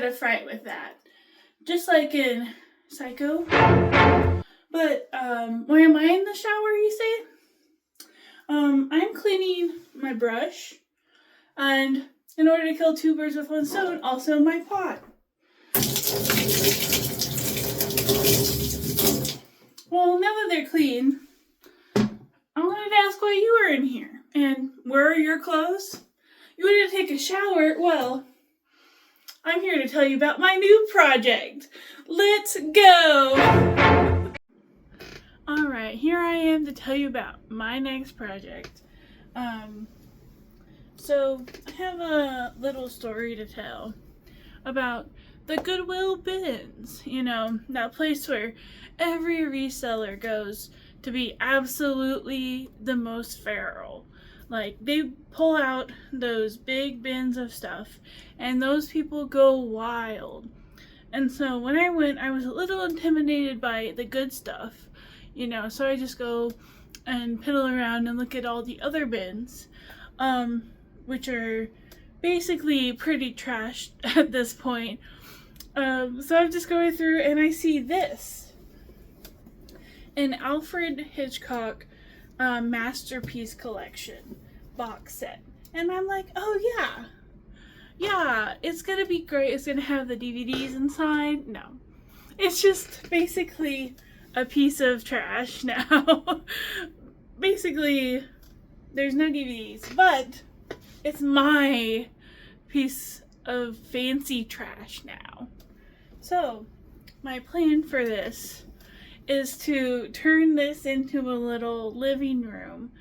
a fight with that. Just like in Psycho. But, why am I in the shower, you say? I'm cleaning my brush, and in order to kill two birds with one stone, also my pot. Well, now that they're clean, I wanted to ask why you were in here. And where are your clothes? You wanted to take a shower? Well, I'm here to tell you about my new project. Let's go! Alright, here I am to tell you about my next project. So I have a little story to tell about the Goodwill bins. You know, that place where every reseller goes to be absolutely the most feral. Like, they pull out those big bins of stuff, and those people go wild. And so when I went, I was a little intimidated by the good stuff, you know, so I just go and piddle around and look at all the other bins, which are basically pretty trashed at this point. So I'm just going through and I see this. An Alfred Hitchcock Masterpiece Collection box set. And I'm like, oh yeah, it's gonna be great. It's gonna have the DVDs inside. No, it's just basically a piece of trash now. Basically, there's no DVDs, but it's my piece of fancy trash now. So, my plan for this is to turn this into a little living room,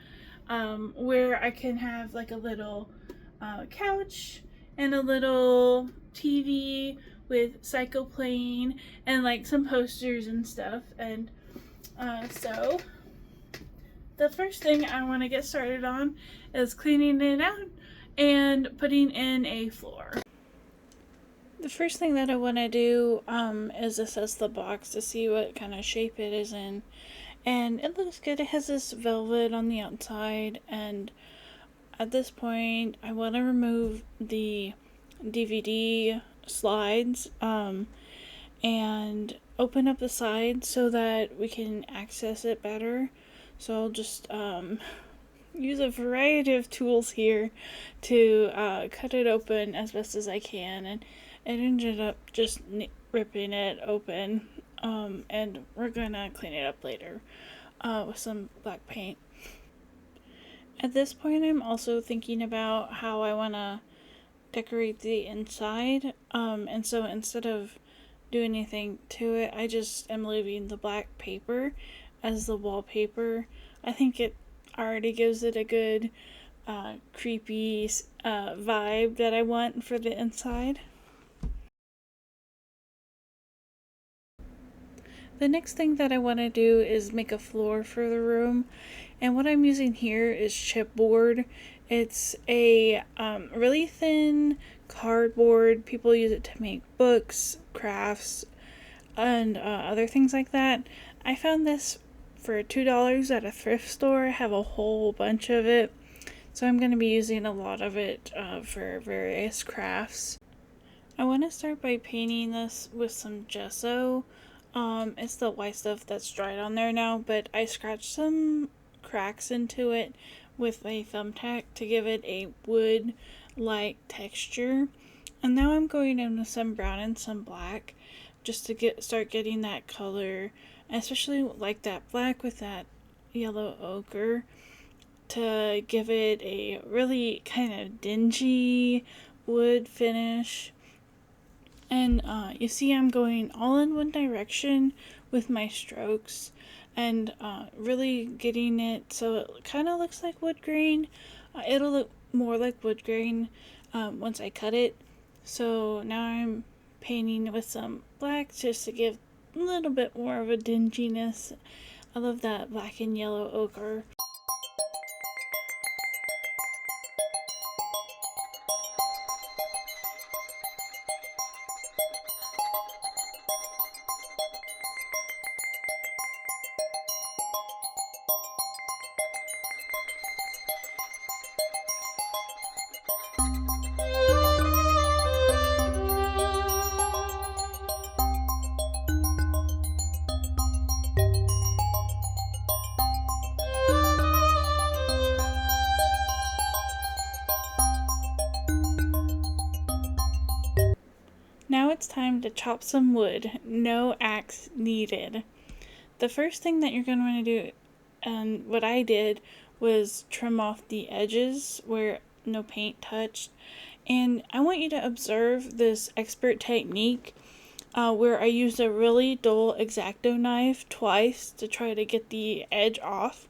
where I can have like a little couch and a little TV with Psycho playing and like some posters and stuff. And so the first thing I want to get started on is cleaning it out and putting in a floor. The first thing that I want to do is assess the box to see what kind of shape it is in. And it looks good. It has this velvet on the outside, and at this point I want to remove the DVD slides and open up the sides so that we can access it better. So I'll just use a variety of tools here to cut it open as best as I can, and it ended up just ripping it open, and we're gonna clean it up later with some black paint. At this point, I'm also thinking about how I want to decorate the inside, and so instead of doing anything to it, I just am leaving the black paper as the wallpaper. I think it already gives it a good creepy vibe that I want for the inside. The next thing that I want to do is make a floor for the room, and what I'm using here is chipboard. It's a really thin cardboard. People use it to make books, crafts, and other things like that. I found this for $2 at a thrift store. I have a whole bunch of it, so I'm going to be using a lot of it for various crafts. I want to start by painting this with some gesso. It's the white stuff that's dried on there now, but I scratched some cracks into it with a thumbtack to give it a wood-like texture. And now I'm going in with some brown and some black just to start getting that color, especially like that black with that yellow ochre, to give it a really kind of dingy wood finish. And you see I'm going all in one direction with my strokes, and really getting it so it kind of looks like wood grain. It'll look more like wood grain once I cut it. So now I'm painting with some black just to give a little bit more of a dinginess. I love that black and yellow ochre. to chop some wood. No axe needed. The first thing that you're going to want to do, and what I did, was trim off the edges where no paint touched. And I want you to observe this expert technique where I used a really dull X-Acto knife twice to try to get the edge off.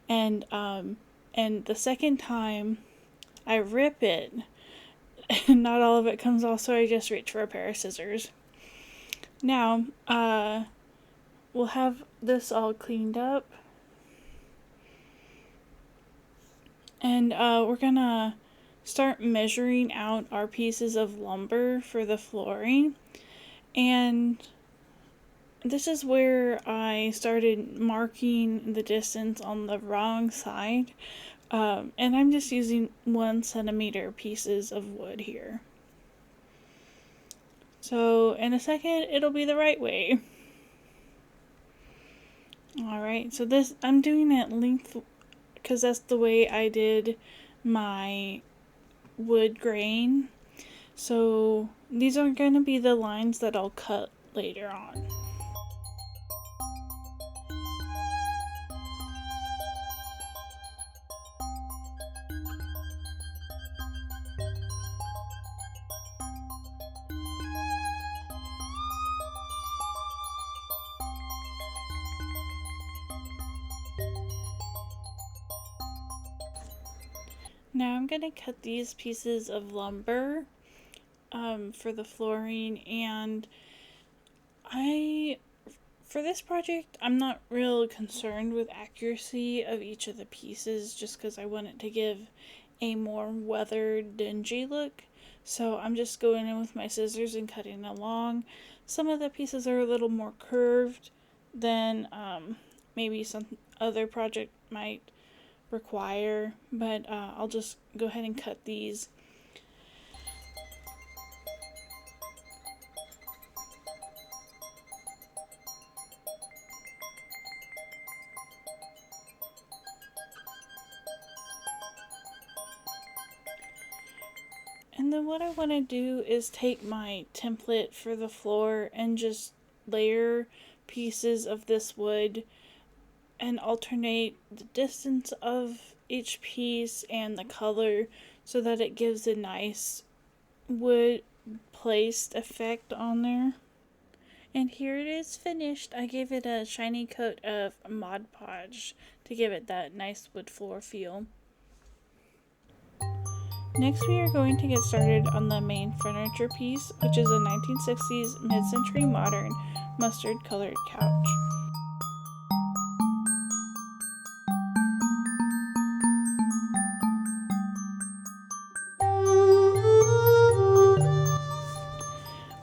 And the second time I rip it, and not all of it comes off, so I just reach for a pair of scissors. Now, we'll have this all cleaned up. And we're gonna start measuring out our pieces of lumber for the flooring. And this is where I started marking the distance on the wrong side. And I'm just using 1 centimeter pieces of wood here. So in a second, it'll be the right way. Alright, so this, I'm doing it length, because that's the way I did my wood grain. So these are going to be the lines that I'll cut later on. Now I'm going to cut these pieces of lumber for the flooring, and for this project, I'm not real concerned with accuracy of each of the pieces just because I want it to give a more weathered, dingy look. So I'm just going in with my scissors and cutting along. Some of the pieces are a little more curved than maybe some other project might require, but I'll just go ahead and cut these. And then what I want to do is take my template for the floor and just layer pieces of this wood and alternate the distance of each piece and the color so that it gives a nice wood placed effect on there. And here it is finished. I gave it a shiny coat of Mod Podge to give it that nice wood floor feel. Next we are going to get started on the main furniture piece, which is a 1960s mid-century modern mustard colored couch.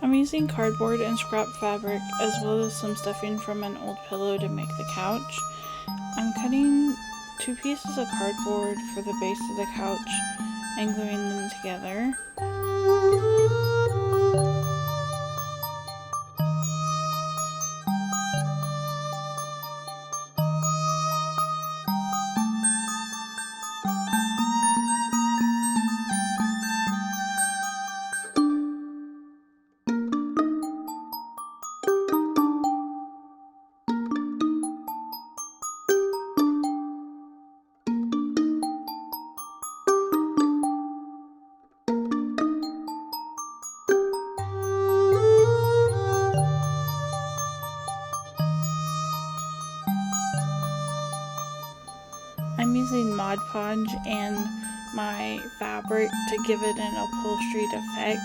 I'm using cardboard and scrap fabric as well as some stuffing from an old pillow to make the couch. I'm cutting 2 pieces of cardboard for the base of the couch and gluing them together. I'm using Mod Podge and my fabric to give it an upholstered effect.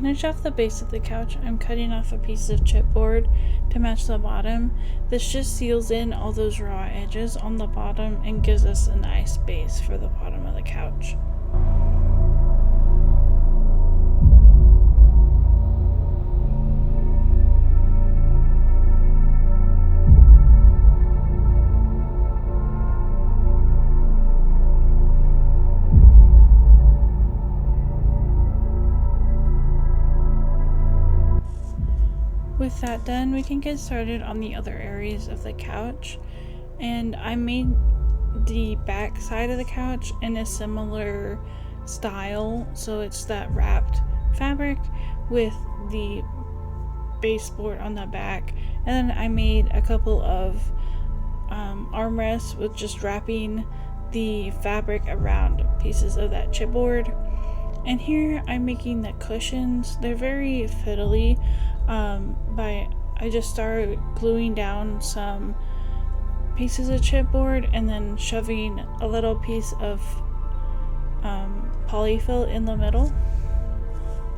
finish off the base of the couch, I'm cutting off a piece of chipboard to match the bottom. This just seals in all those raw edges on the bottom and gives us a nice base for the bottom of the couch. With that done, we can get started on the other areas of the couch. And I made the back side of the couch in a similar style, so it's that wrapped fabric with the baseboard on the back. And then I made a couple of armrests with just wrapping the fabric around pieces of that chipboard. And here I'm making the cushions. They're very fiddly. I just started gluing down some pieces of chipboard and then shoving a little piece of polyfill in the middle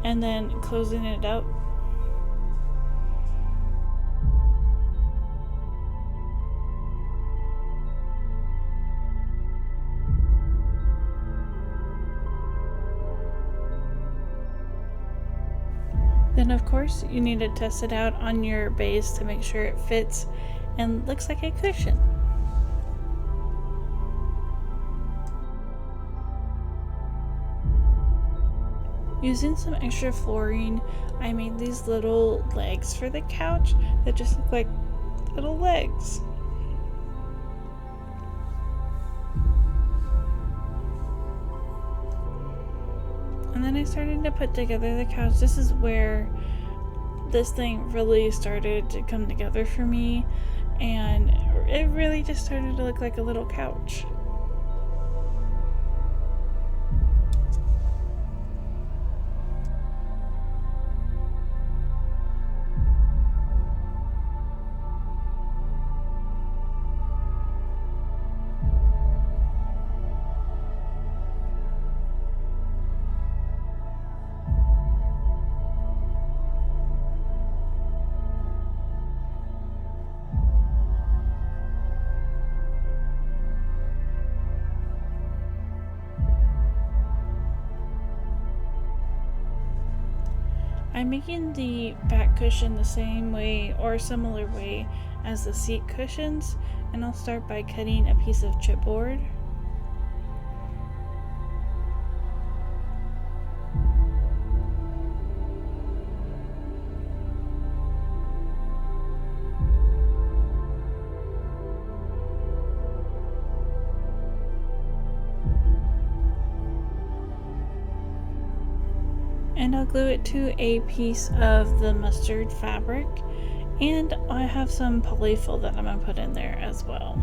and then closing it up. Then of course you need to test it out on your base to make sure it fits and looks like a cushion. Using some extra flooring, I made these little legs for the couch that just look like little legs. And then I started to put together the couch. This is where this thing really started to come together for me, and it really just started to look like a little couch. I'm making the back cushion the same way or similar way as the seat cushions, and I'll start by cutting a piece of chipboard. And I'll glue it to a piece of the mustard fabric, and I have some polyfill that I'm going to put in there as well.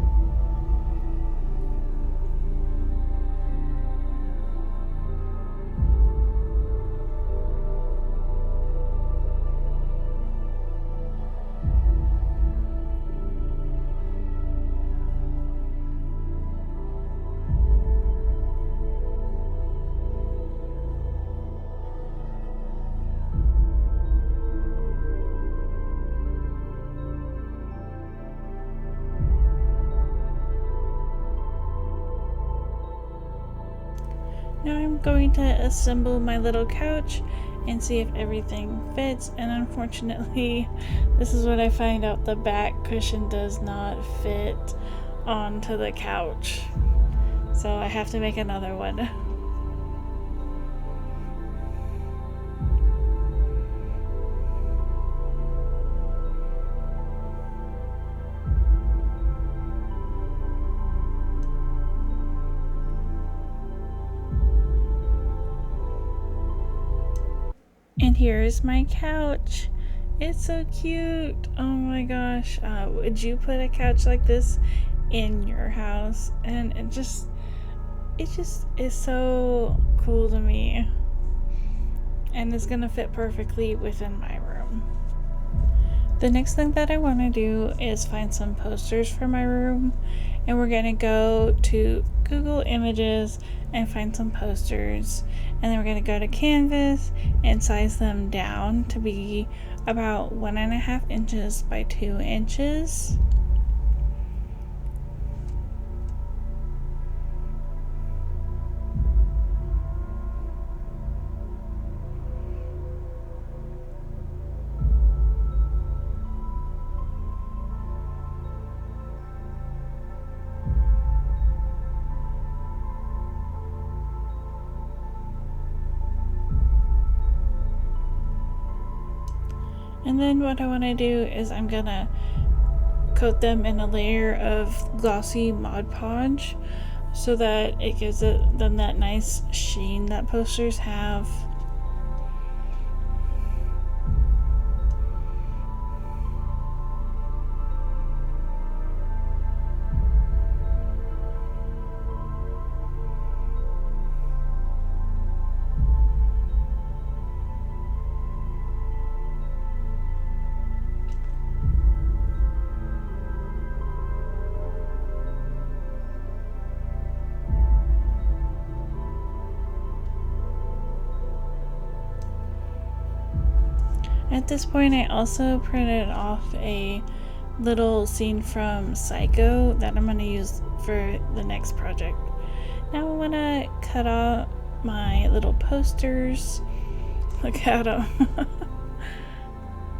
Now I'm going to assemble my little couch and see if everything fits, and unfortunately this is what I find out: the back cushion does not fit onto the couch, so I have to make another one. And here is my couch. It's so cute. Oh my gosh. Would you put a couch like this in your house? And it just is so cool to me. And it's gonna fit perfectly within my room. The next thing that I want to do is find some posters for my room. And we're gonna go to Google Images and find some posters. And then we're going to go to canvas and size them down to be about 1.5 inches by 2 inches. And then what I want to do is I'm going to coat them in a layer of glossy Mod Podge so that it gives them that nice sheen that posters have. At this point, I also printed off a little scene from Psycho that I'm going to use for the next project. Now I want to cut out my little posters. Look at them.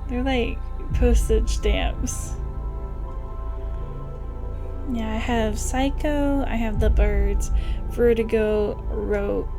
They're like postage stamps. Yeah, I have Psycho, I have the birds, Vertigo, Rope.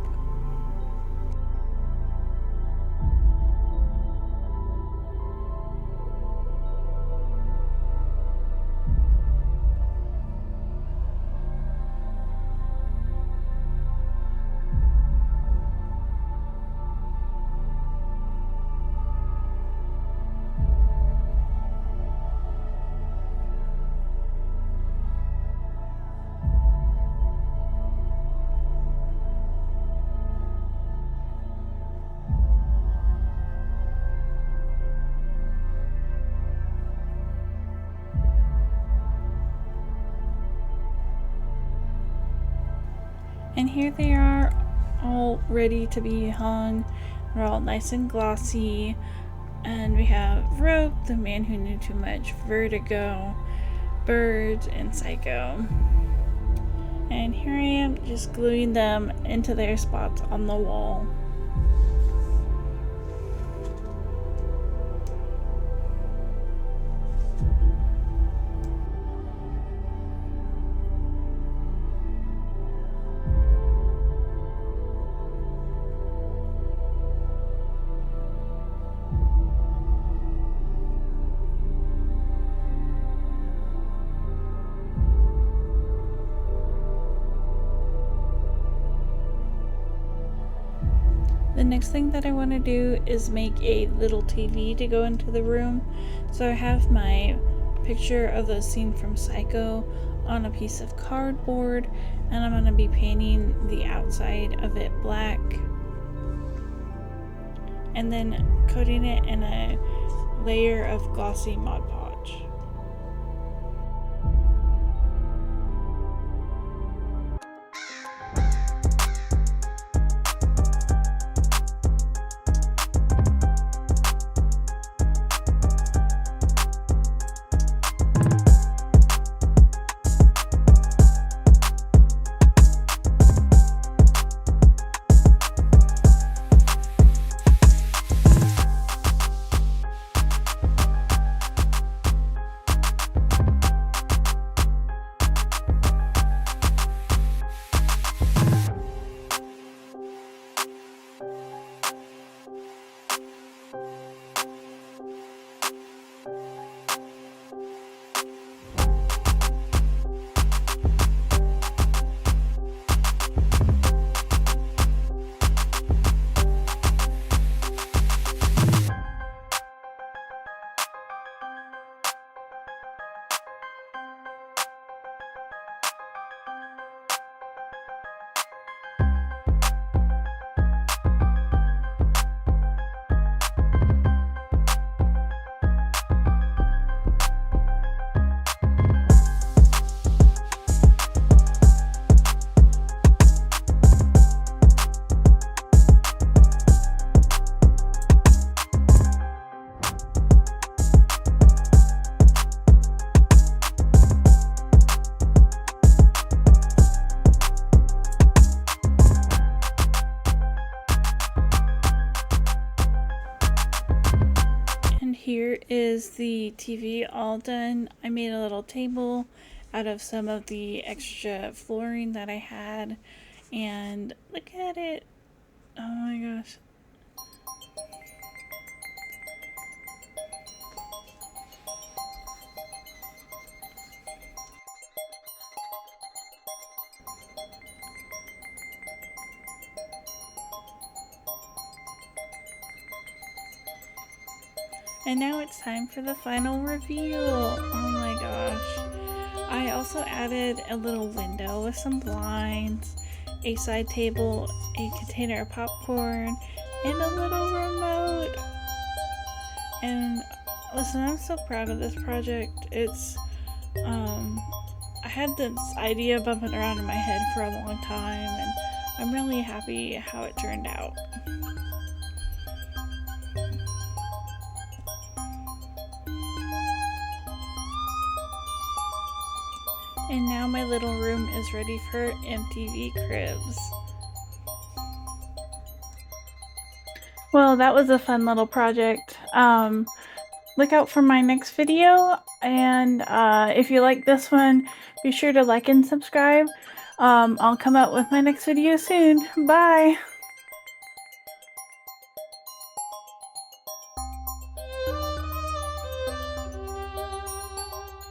And here they are, all ready to be hung. They're all nice and glossy. And we have Rope, The Man Who Knew Too Much, Vertigo, Birds, and Psycho. And here I am just gluing them into their spots on the wall. The next thing that I want to do is make a little TV to go into the room. So I have my picture of the scene from Psycho on a piece of cardboard, and I'm going to be painting the outside of it black and then coating it in a layer of glossy Mod Podge. is the TV all done. I made a little table out of some of the extra flooring that I had, and look at it. Oh my gosh. And now it's time for the final reveal. Oh my gosh. I also added a little window with some blinds, a side table, a container of popcorn, and a little remote. And listen, I'm so proud of this project. I had this idea bumping around in my head for a long time, and I'm really happy how it turned out. And now my little room is ready for MTV Cribs. Well, that was a fun little project. Look out for my next video, and if you like this one, be sure to like and subscribe. I'll come out with my next video soon. Bye!